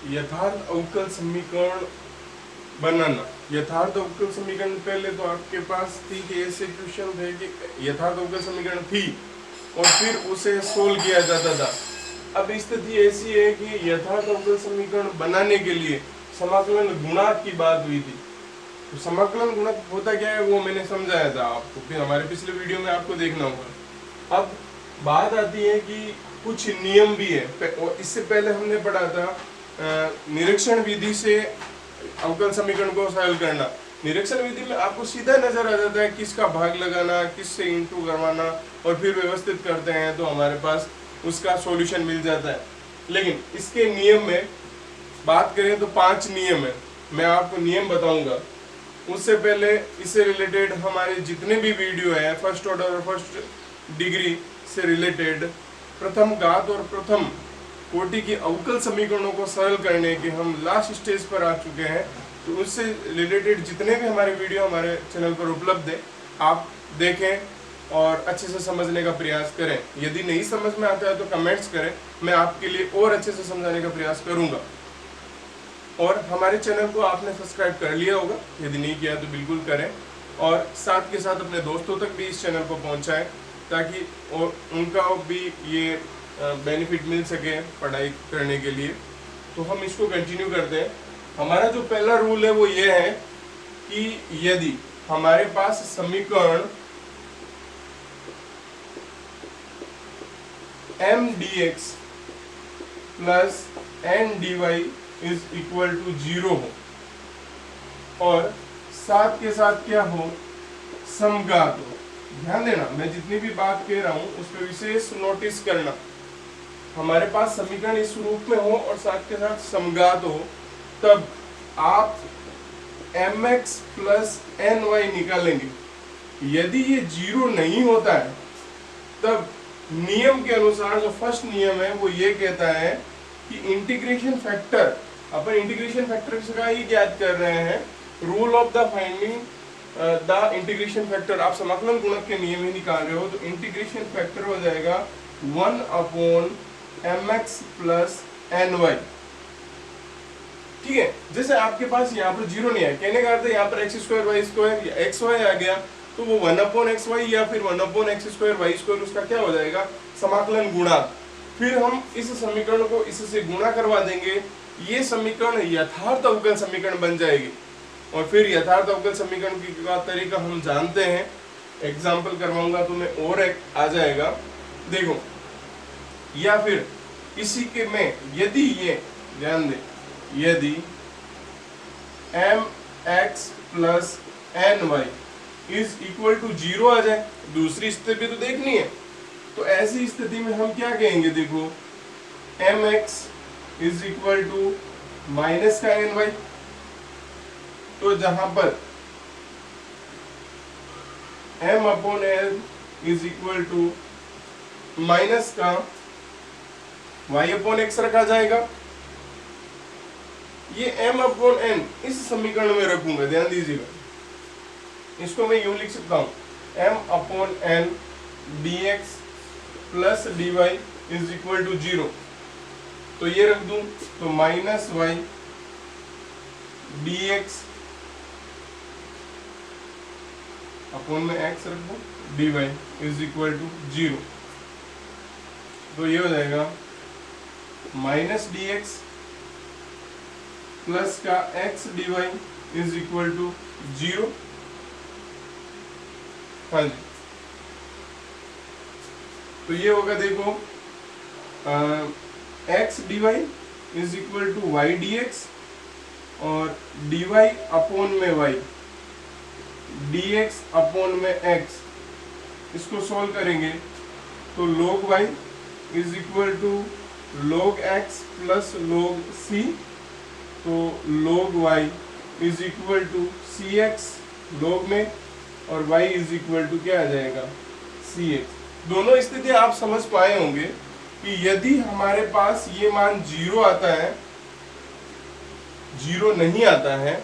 यथार्थ अवकल समीकरण बनाना। यथार्थ अवकल समीकरण पहले तो आपके पास थी कि ऐसे क्वेश्चन थे कि यथार्थ अवकल समीकरण थी और फिर उसे सोल्व किया जाता था। अब स्थिति ऐसी है कि यथार्थ अवकल समीकरण बनाने के लिए समाकलन गुणांक की बात हुई थी। तो समाकलन गुणक होता क्या है वो मैंने समझाया था आपको, फिर हमारे पिछले वीडियो में आपको देखना होगा। अब बात आती है कि कुछ नियम भी है, और इससे पहले हमने पढ़ा था निरीक्षण विधि से अवकल समीकरण को हल करना। निरीक्षण विधि में आपको सीधा नजर आ जाता है किसका भाग लगाना, किससे इंटू करवाना, और फिर व्यवस्थित करते हैं तो हमारे पास उसका सॉल्यूशन मिल जाता है। लेकिन इसके नियम में बात करें तो 5 नियम है, मैं आपको नियम बताऊंगा। उससे पहले इससे रिलेटेड हमारे जितने भी वीडियो है फर्स्ट ऑर्डर और फर्स्ट डिग्री से रिलेटेड, प्रथम घात और प्रथम कोटि की अवकल समीकरणों को सरल करने के हम लास्ट स्टेज पर आ चुके हैं। तो उससे रिलेटेड जितने भी हमारे वीडियो हमारे चैनल पर उपलब्ध है, आप देखें और अच्छे से समझने का प्रयास करें। यदि नहीं समझ में आता है तो कमेंट्स करें, मैं आपके लिए और अच्छे से समझाने का प्रयास करूंगा। और हमारे चैनल को आपने सब्सक्राइब कर लिया होगा, यदि नहीं किया तो बिल्कुल करें, और साथ के साथ अपने दोस्तों तक भी इस चैनल को पहुंचाएं ताकि और उनका भी ये बेनिफिट मिल सके पढ़ाई करने के लिए। तो हम इसको कंटिन्यू करते हैं। हमारा जो पहला रूल है वो ये है कि यदि हमारे पास समीकरण m dx plus n dy is equal to 0 हो और साथ के साथ क्या हो, समघात हो। ध्यान देना, मैं जितनी भी बात कह रहा हूं उस पर विशेष नोटिस करना। हमारे पास समीकरण इस रूप में हो और साथ के साथ समघात हो, तब आप mx प्लस ny निकालेंगे। यदि ये 0 नहीं होता है तब नियम के अनुसार जो फर्स्ट नियम है वो ये कहता है कि इंटीग्रेशन फैक्टर, अपन इंटीग्रेशन फैक्टर का ही ज्ञात कर रहे हैं, rule of the finding the integration factor. आप समाकलन गुणक के नियम ही निकाल रहे हो तो इंटीग्रेशन फैक्टर हो जाएगा 1/mx प्लस ny। ठीक है, जैसे आपके पास यहाँ पर 0 नहीं है, कहने का अर्थ है यहाँ पर x² y² या xy आ गया तो वो 1/xy या फिर 1/x² y², उसका क्या हो जाएगा, समाकलन गुणांक। फिर हम इस समीकरण को इससे गुणा करवा देंगे, ये समीकरण यथार्थ अवकल समीकरण बन जाएगी। और फिर यथार्थ अवकल समीकरण का तरीका हम जानते हैं, एग्जाम्पल करवाऊंगा तो मैं और एक आ जाएगा, देखो। या फिर इसी के में यदि ये ध्यान दे, यदि mx plus ny is equal to 0 आ जाए, दूसरी स्थिति भी तो देखनी है। तो ऐसी स्थिति में हम क्या कहेंगे, देखो mx is equal to minus का ny, तो जहां पर m/n is equal to minus का y/x रखा जाएगा। ये m/n इस समीकरण में रखूंगा, ध्यान दीजिएगा, इसको मैं यूं लिख सकता हूं m/n dx plus dy is equal to 0। तो ये रख दूं तो माइनस y dx अपॉन में x रख दूं dy इज इक्वल टू 0। तो ये हो जाएगा माइनस dx प्लस का x dy is equal to 0। हाँ जी, तो ये होगा, देखो x dy is equal to y dx और dy अपॉन में y dx अपॉन में x, इसको सॉल्व करेंगे तो log y is equal to log x plus log c, तो log y is equal to cx log में और y is equal to क्या आ जाएगा, cx। दोनों स्थिति आप समझ पाए होंगे कि यदि हमारे पास ये मान 0 आता है, 0 नहीं आता है,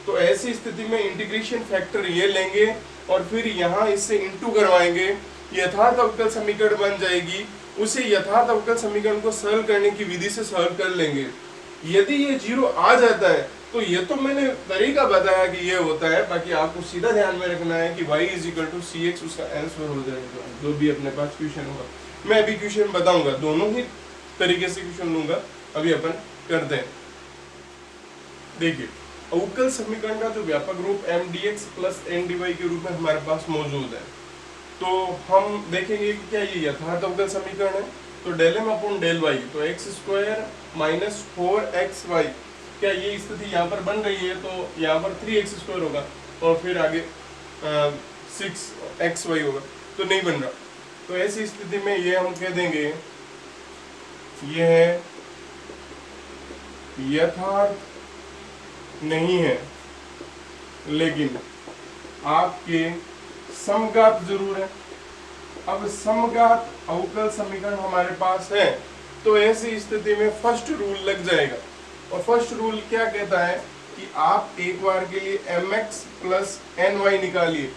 तो ऐसी स्थिति में इंटीग्रेशन फैक्टर ये लेंगे और फिर यहाँ इससे इंटू करवाएंगे, यथार्थ अवकल समीकरण बन जाएगी। उसे यथार्थ अवकल समीकरण को सरल करने की विधि से सरल कर लेंगे। यदि ये 0 आ जाता है तो ये तो मैंने तरीका बताया कि ये होता है, बाकी आपको सीधा ध्यान में रखना है कि y = cx उसका आंसर हो जाएगा, जो भी अपने पास क्वेश्चन होगा। मैं अभी क्वेश्चन बताऊंगा, दोनों ही तरीके से क्वेश्चन लूंगा, अभी अपन करते हैं। देखिए, अवकल समीकरण का जो व्यापक रूप mdx + ndy के रूप में हमारे पास मौजूद है, तो हम देखेंगे कि क्या ये यथार्थ अवकल समीकरण है। तो ∂m/∂y, तो x² - 4xy, क्या ये स्थिति यहाँ पर बन रही है, तो यहाँ पर 3x² होगा और फिर आगे 6xy होगा, तो नहीं बन रहा। तो ऐसी स्थिति में ये हम कह देंगे ये है यथार्थ नहीं है, लेकिन आपके समघात जरूर है। अब समघात अवकल समीकरण हमारे पास है, तो ऐसी स्थिति में फर्स्ट रूल लग जाएगा। और फर्स्ट रूल क्या कहता है कि आप एक बार के लिए mx + ny निकालिए,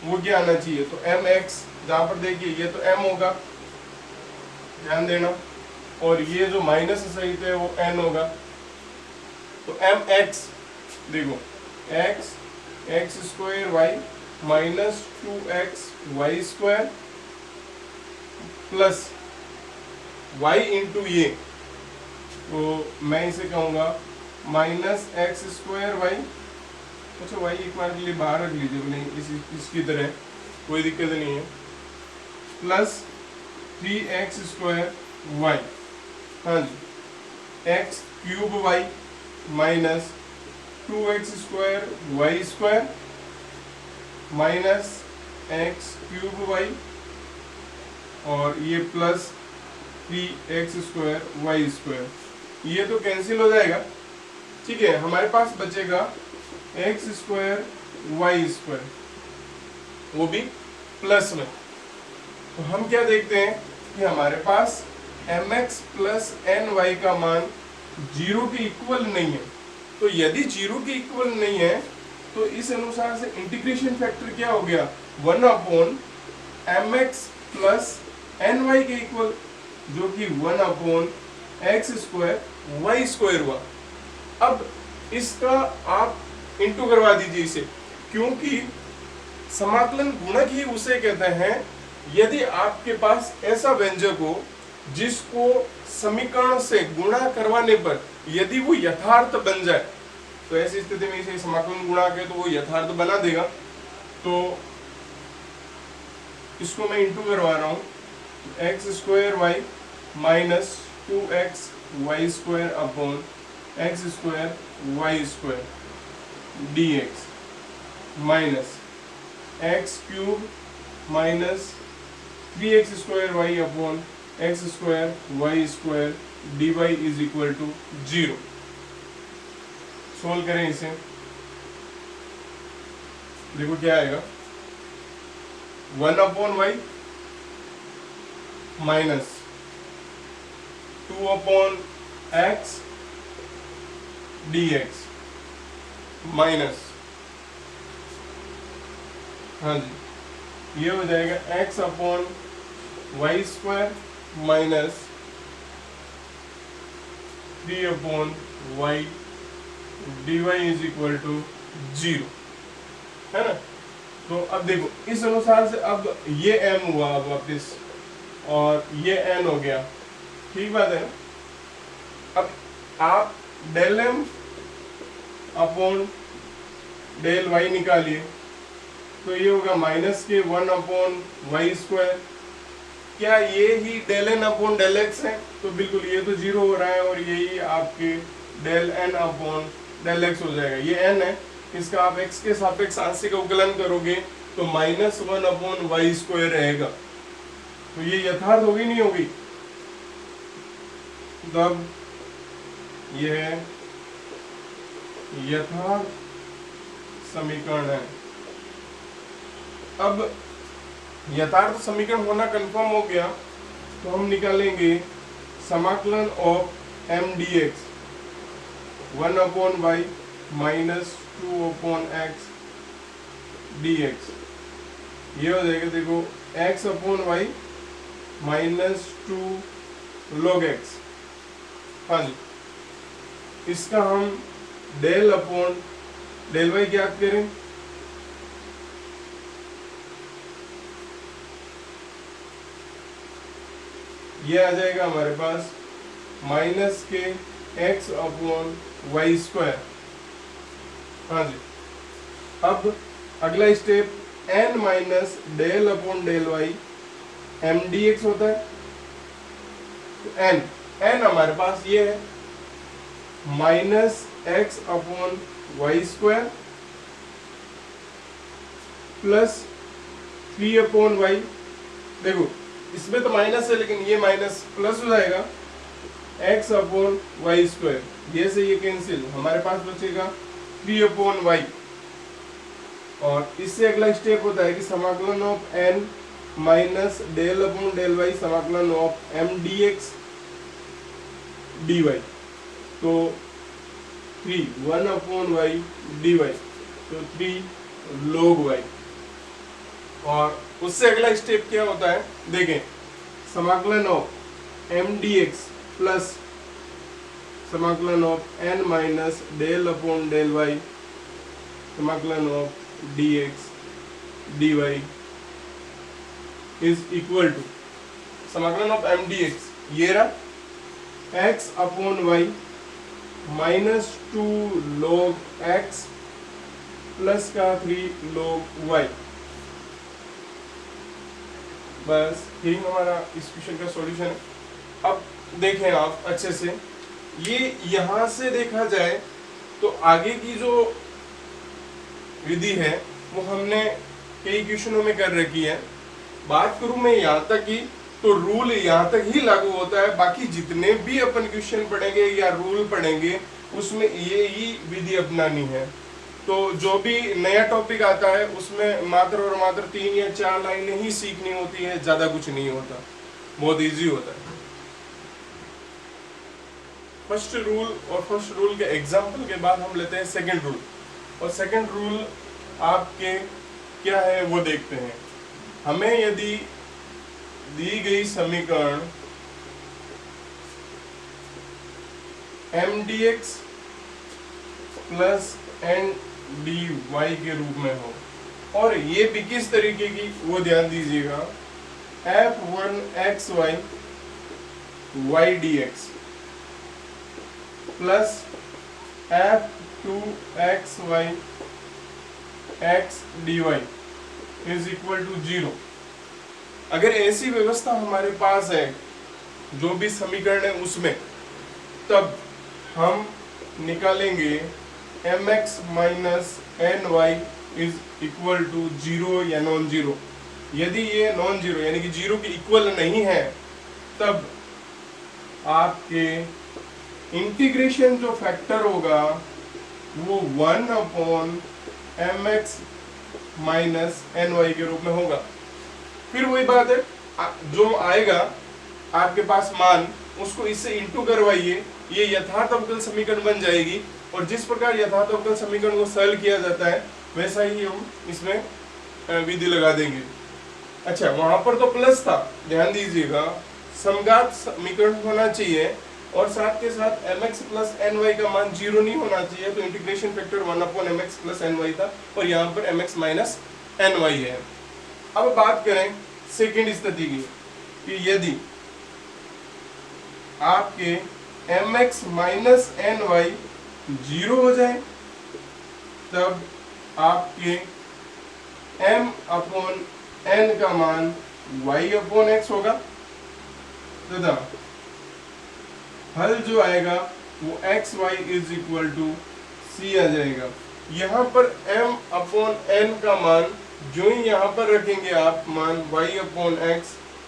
वो क्या आना चाहिए। तो mx, जहां पर देखिए ये तो m होगा, ध्यान देना, और ये जो माइनस सहित है वो n होगा। तो mx देखो, x² y - 2xy² plus y into ये, तो मैं इसे कहूँगा -x² y। अच्छा, y एक बार के लिए बाहर रख लीजिए, नहीं इसकी तरह, कोई दिक्कत नहीं है, प्लस 3x² y, हाँ जी, x³ y - 2x² y² minus x³ y, और ये प्लस 3x² y², ये तो कैंसिल हो जाएगा, ठीक है। हमारे पास बचेगा x² y², वो भी प्लस में। तो हम क्या देखते हैं कि हमारे पास mx + ny का मान 0 के इक्वल नहीं है। तो यदि 0 के इक्वल नहीं है, तो इस अनुसार से इंटीग्रेशन फैक्टर क्या हो गया, 1/mx + ny के इक्वल, जो कि 1/x² y² हुआ। अब इसका आप इंटू करवा दीजिए इसे, क्योंकि समाकलन गुणक ही उसे कहते हैं यदि आपके पास ऐसा व्यंजक हो जिसको समीकरण से गुणा करवाने पर यदि वो यथार्थ बन जाए, तो ऐसी स्थिति में इसे समाकलन गुणक है तो वो यथार्थ बना देगा। तो इसको मैं इंटू करवा रहा हूं, x² y - 2xy² upon x² y² dx minus x³ - 3x² y upon x² y² dy = 0। Solve करें इसे, देखो क्या आएगा, 1/y minus 2/x dx minus, हाँ जी, ये हो जाएगा x/y² माइनस 3/y dy = 0, है ना। तो अब देखो इस अनुसार से अब ये m हुआ अब वापिस, और ये n हो गया, ठीक बात है ना। अब आप ∂m/∂y निकालिए, तो ये होगा माइनस के 1/y²। क्या ये ही ∂n/∂x है, तो बिल्कुल ये तो 0 हो रहा है, और यही आपके ∂n/∂x हो जाएगा। ये n है, इसका आप x के सापेक्ष आंशिक अवकलन करोगे तो -1/y² रहेगा। तो ये यथार्थ होगी नहीं होगी, तब यह यथार्थ समीकरण है। अब यथार्थ समीकरण होना कंफर्म हो गया, तो हम निकालेंगे समाकलन of mdx 1/y - 2/x dx, ये हो जाएगा, देखो x/y - 2 log x, हाँ जी, इसका हम डेल अपॉन डेल वाई ज्ञात करें। ये आ जाएगा हमारे पास माइनस के एक्स अपॉन वाई स्क्वायर। हाँ जी, अब अगला step n minus del upon del Y M D X होता है। तो n हमारे पास ये है minus X upon Y square plus 3/y। देखो इसमें तो माइनस है लेकिन ये माइनस प्लस हो जाएगा x अपॉन वाई स्क्वायर, ये से ये कैंसिल, हमारे पास बचेगा 3/y। और इससे अगला स्टेप होता है कि समाकलन of n minus del upon del Y समाकलन of M D x D Y. तो 1/y dy, तो 3 log y। और उससे अगला स्टेप क्या होता है देखें, समाकलन of M D x plus समाकलन of n minus del upon del Y समाकलन of D x D Y is equal to समाकलन ऑफ एम डी एक्स ये रहा x upon Y minus 2 log x plus का 3 log y। बस यही हमारा इस क्वेश्चन का सॉल्यूशन है। अब देखें आप अच्छे से, ये यहां से देखा जाए तो आगे की जो विधि है वो हमने कई क्वेश्चनों में कर रखी है। बात करूं मैं यहाँ तक की, तो रूल यहाँ तक ही लागू होता है, बाकी जितने भी अपन क्वेश्चन पढ़ेंगे या रूल पढ़ेंगे उसमें ये ही विधि अपनानी है। तो जो भी नया टॉपिक आता है उसमें मात्र और मात्र 3 या 4 लाइनें ही सीखनी होती है, ज्यादा कुछ नहीं होता, बहुत इजी होता है। फर्स्ट रूल और फर्स्ट रूल के एग्जाम्पल के बाद हम लेते हैं सेकंड रूल। और सेकंड रूल आपके क्या है वो देखते हैं। हमें यदि दी गई समीकरण M D x plus N D Y के रूप में हो, और ये भी किस तरीके की वो ध्यान दीजिएगा, f1 xy y dx plus f2 xy x dy is equal to 0। अगर ऐसी व्यवस्था हमारे पास है जो भी समीकरण है उसमें, तब हम निकालेंगे mx minus ny is equal to 0 या नॉन जीरो। यदि ये नॉन जीरो यानी कि जीरो के इक्वल नहीं है, तब आपके इंटीग्रेशन जो फैक्टर होगा वो 1/mx माइनस ny के रूप में होगा। फिर वही बात है, जो आएगा आपके पास मान, उसको इससे इंटू करवाइए, ये यथार्थ अवकल समीकरण बन जाएगी। और जिस प्रकार यथार्थ अवकल समीकरण को सरल किया जाता है वैसा ही हम इसमें विधि लगा देंगे। अच्छा, वहां पर तो प्लस था, ध्यान दीजिएगा, समघात समीकरण होना चाहिए और साथ के साथ mx प्लस ny का मान 0 नहीं होना चाहिए, तो integration factor 1/mx plus ny था और यहाँ पर mx माइनस ny है। अब बात करें सेकंड स्थिति की, कि यदि आपके mx माइनस ny 0 हो जाए, तब आपके m अपॉन n का मान y अपॉन x होगा तथा हल जो आएगा वो X Y is equal to C आ जाएगा। यहाँ पर m अपॉन n का मान जो ही यहाँ पर रखेंगे आप मान y अपॉन x,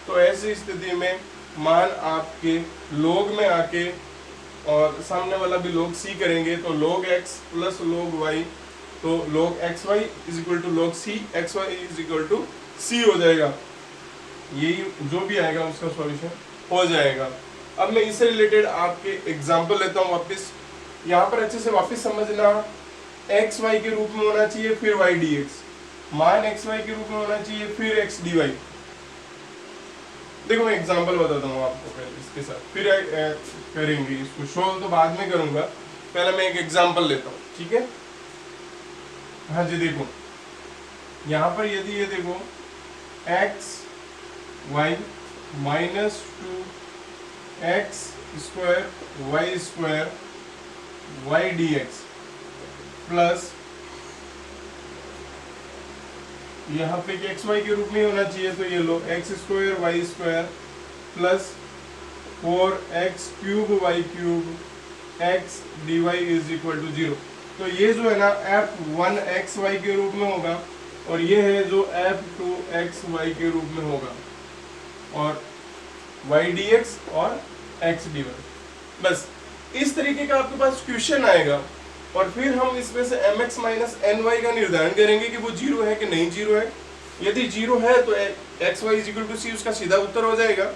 तो ऐसी स्थिति में मान आपके log में आके और सामने वाला भी log c करेंगे, तो log x plus log y, तो log xy is equal to log c, xy is equal to c हो जाएगा। यही जो भी आएगा उसका सॉल्यूशन हो जाएगा। अब मैं इससे रिलेटेड आपके एग्जांपल लेता हूँ वापस। यहाँ पर अच्छे से वापस समझना, एक्स वाई के रूप में होना चाहिए, फिर वाई डी एक्स, मान एक्स वाई के रूप में होना चाहिए, फिर एक्स डी वाई। देखो मैं एग्जांपल बताता हूँ आपको पहले इसके साथ, फिर करेंगे इसको, सोल्व तो बाद में करूंगा, पहले मैं एक एग्जांपल लेता हूँ, ठीक है। हाँ जी, देखो यहाँ पर यदि ये देखो X Y minus 2x square Y square Y D x plus यहाँ पे एक्स वाई के रूप में होना चाहिए, तो ये लो X square Y square plus 4x cube Y cube X D Y is equal to 0। तो ये जो है ना f1 एक्स वाई के रूप में होगा और ये है जो f2 एक्स वाई के रूप में होगा और वाई डी एक्स और एक्स डी वाई। बस इस तरीके का आपके पास क्वेश्चन आएगा और फिर हम इसमें से mx माइनस ny का निर्धारण करेंगे कि वो 0 है कि नहीं 0 है। यदि 0 है तो xy is equal to c उसका सीधा उत्तर हो जाएगा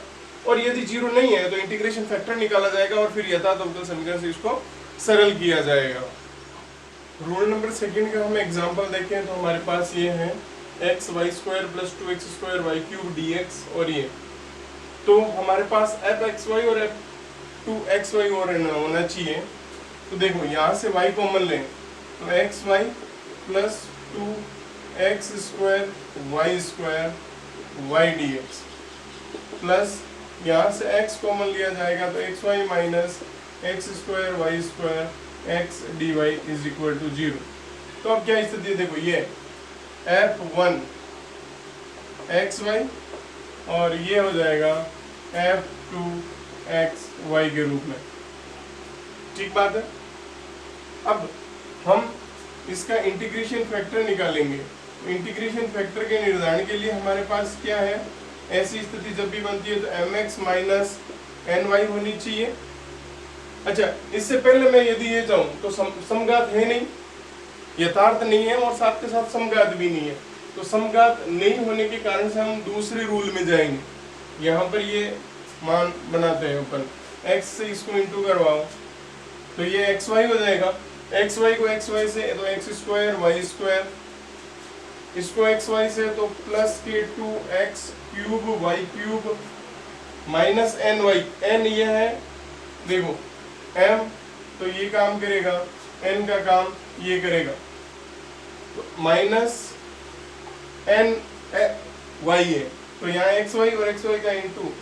और यदि 0 नहीं है तो इंटीग्रेशन फैक्टर निकाला जाएगा और फिर यथार्थ अवकल समीकरण से इसको सरल किया जाएगा। रूल नंबर सेकंड का हम एग्जांपल देखें तो हमारे पास ये है X Y square plus 2x square Y cube D X और ये, तो हमारे पास एफ एक्स वाई और एफ 2xy और होना चाहिए। तो देखो यहाँ से y कॉमन लें तो X Y plus 2x square Y square Y D x plus यहाँ से x कॉमन लिया जाएगा तो X Y minus X square Y square X D Y is equal to 0। तो अब क्या स्थिति है, देखो ये f1 एक्स वाई और ये हो जाएगा f2 एक्स वाई के रूप में, ठीक बात है। अब हम इसका इंटीग्रेशन फैक्टर निकालेंगे। इंटीग्रेशन फैक्टर के निर्धारण के लिए हमारे पास क्या है, ऐसी स्थिति जब भी बनती है तो mx माइनस ny होनी चाहिए। अच्छा, इससे पहले मैं यदि ये जाऊं तो समघात है नहीं, यथार्थ नहीं है और साथ के साथ समघात भी नहीं है, तो समघात नहीं होने के कारण से हम दूसरे रूल में जाएंगे। यहाँ पर ये मान बनाते हैं अपन, x से इसको इंटू करवाओ तो ये एक्स वाई हो जाएगा, एक्स वाई को एक्स वाई से तो एक्स स्क्वायर वाई स्क्वायर, इसको एक्स वाई से तो प्लस के 2x cube Y cube minus N Y, N ये है देखो m, तो ये काम करेगा, n का काम ये करेगा, तो माइनस n y है, तो यहाँ एक्स वाई और एक्स वाई का इंटू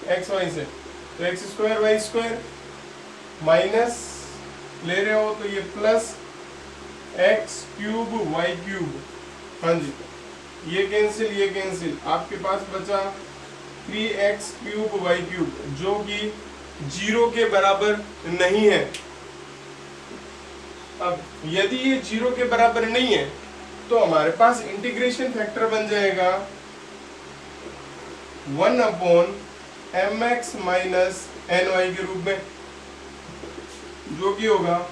एक्स वाई से तो X square Y square minus ले रहे हो तो ये plus X cube Y cube, हाँ जी ये कैंसिल, आपके पास बचा 3x क्यूब वाई क्यूब जो कि 0 के बराबर नहीं है। अब यदि ये 0 के बराबर नहीं है तो हमारे पास इंटीग्रेशन फैक्टर बन जाएगा 1/mx माइनस ny के रूप में, जो कि होगा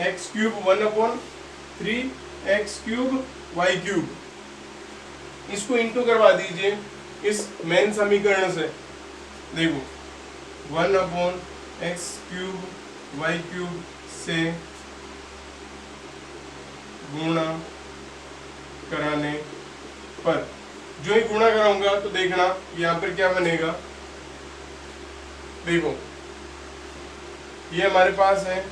x cube 1/3x cube y cube. इसको इंटू करवा दीजिए इस मेन समीकरण से, देखो 1/x क्यूब वाई क्यूब से गुणा कराने पर, जो ही गुणा कराऊंगा तो देखना यहाँ पर क्या बनेगा, देखो ये हमारे पास है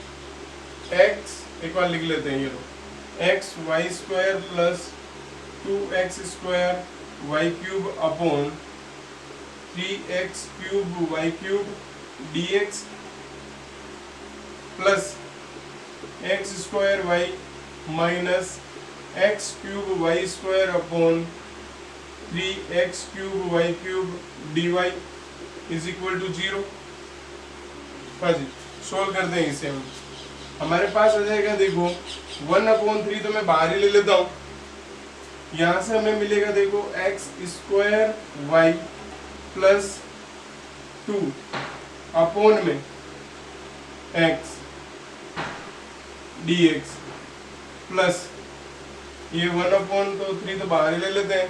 x, एक बार लिख लेते हैं ये लो x Y square plus 2x square Y cube upon 3x cube Y cube dx plus x square y minus x cube y square upon 3x cube Y cube dy is equal to 0। हाँ जी, solve करते हैं इसे हम, हमारे पास आ जाएगा देखो 1/3 तो मैं बाहर ही ले लेता हूँ, यहाँ से हमें मिलेगा देखो X square Y plus 2 upon में x dx प्लस ये 1/3 तो बाहर ही ले लेते हैं,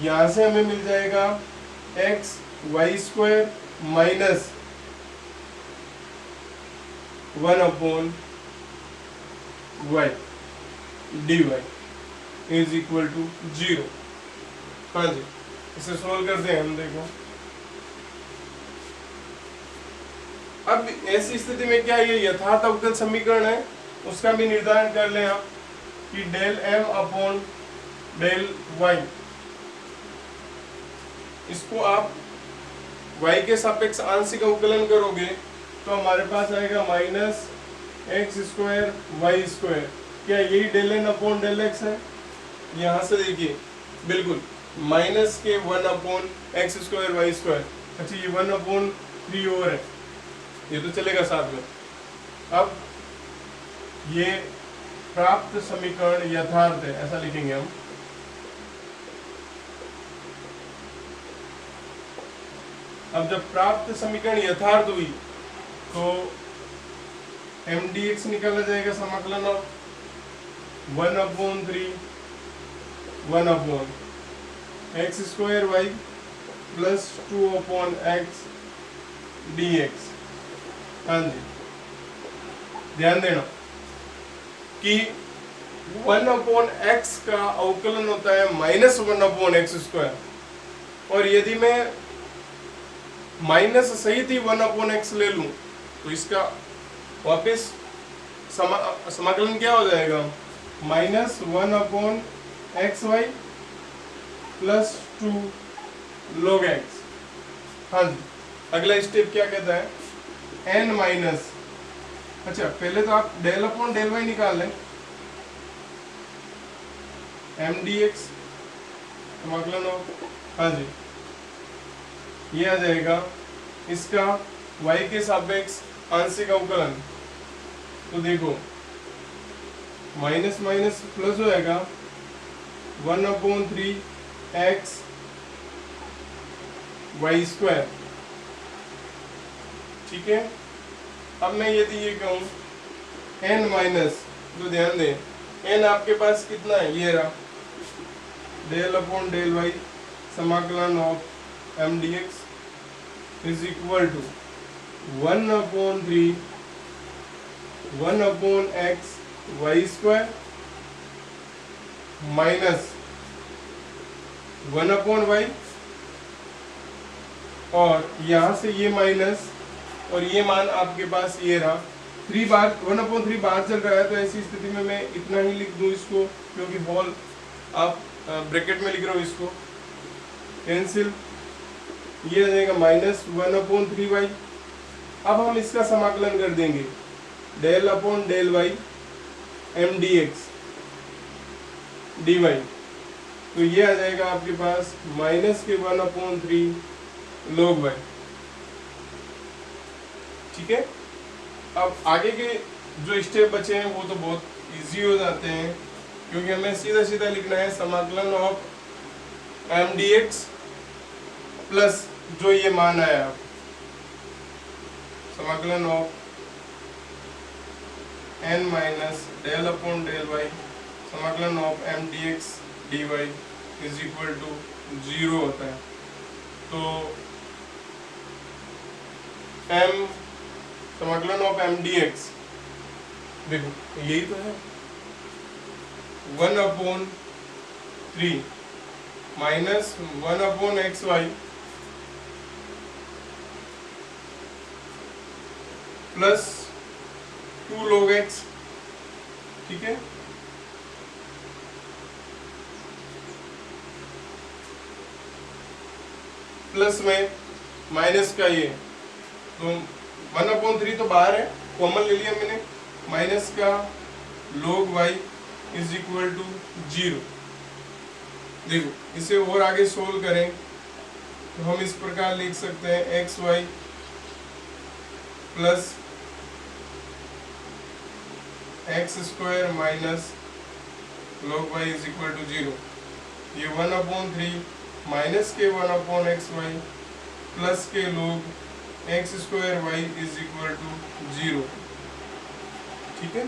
यहाँ से हमें मिल जाएगा X Y square minus 1/y dy is equal to 0। हाँ जी, इसे सोल्व करते हैं हम, देखो अब ऐसी स्थिति में क्या ये यथार्थ अवकल समीकरण है, उसका भी निर्धारण कर लें आप कि del M upon del Y, इसको आप y के सापेक्ष आंशिक अवकलन करोगे तो हमारे पास आएगा minus X square Y square. क्या यही del N upon del X है? यहाँ से देखिए बिल्कुल माइनस के 1 upon X square Y square. अच्छा ये 1 अपॉन 3 और है, ये तो चलेगा साथ में। अब ये प्राप्त समीकरण यथार्थ है, ऐसा लिखेंगे हम। अब जब प्राप्त समीकरण यथार्थ हुई तो mdx निकाला जाएगा समाकलन of 1 upon 3 1 upon X square Y plus 2 upon X dx। हाँ जी, ध्यान देना कि 1 अपॉन एक्स का अवकलन होता है माइनस 1 अपॉन एक्स स्क्वायर, और यदि मैं माइनस सहित ही 1 अपॉन एक्स ले लूं तो इसका वापस समाकलन क्या हो जाएगा? Minus 1 upon X Y plus 2 log x। हाँ जी, अगला स्टेप क्या कहता है? n माइनस, अच्छा पहले तो आप डेल अपॉन डेल वाई निकाल लें, एम डी एक्स समाकलन हो। हाँ जी, ये आ जाएगा इसका y के सापेक्ष आंशिक अवकलन। तो देखो माइनस माइनस प्लस हो जाएगा 1 अपॉन 3 एक्स वाई स्क्वायर। ठीक है, अब मैं यदि ये कहूँ n माइनस, तो ध्यान दें n आपके पास कितना है, ये रहा डेल अपॉन डेल वाई समाकलन of M D X is equal to 1 upon 3 1 upon X Y square minus 1 upon Y, और यहाँ से ये माइनस, और ये मान आपके पास ये रहा 3 बार 1 अपॉन 3 बाहर चल रहा है, तो ऐसी स्थिति में मैं इतना ही लिख दूँ इसको, क्योंकि होल आप ब्रैकेट में लिख रहे हो, इसको कैंसिल, ये आ जाएगा माइनस 1 अपॉन 3 वाई। अब हम इसका समाकलन कर देंगे del upon del Y M D x D Y, तो ये आ जाएगा आपके पास माइनस के 1 अपॉन 3 log वाई। ठीक है, अब आगे के जो स्टेप बचे हैं वो तो बहुत इजी हो जाते हैं, क्योंकि हमें सीधा सीधा लिखना है समाकलन of M D x plus जो ये मान आया समाकलन of n minus del upon del Y समाकलन of M D x D Y is equal to 0 होता है। तो m समाकलन ऑफ एम डी एक्स, देखो यही तो है 1 upon 3 minus 1 upon X Y plus 2 log x। ठीक है, प्लस में माइनस का ये, तो 1 अपॉन 3 तो बाहर है, कॉमन ले लिया मैंने, माइनस का log y is equal to 0। देखो इसे और आगे सोल्व करें तो हम इस प्रकार लिख सकते हैं X Y plus x square minus log y is equal to 0। ये 1 अपॉन 3 माइनस के 1 अपॉन एक्स वाई प्लस के log X square Y is equal to 0। ठीक है।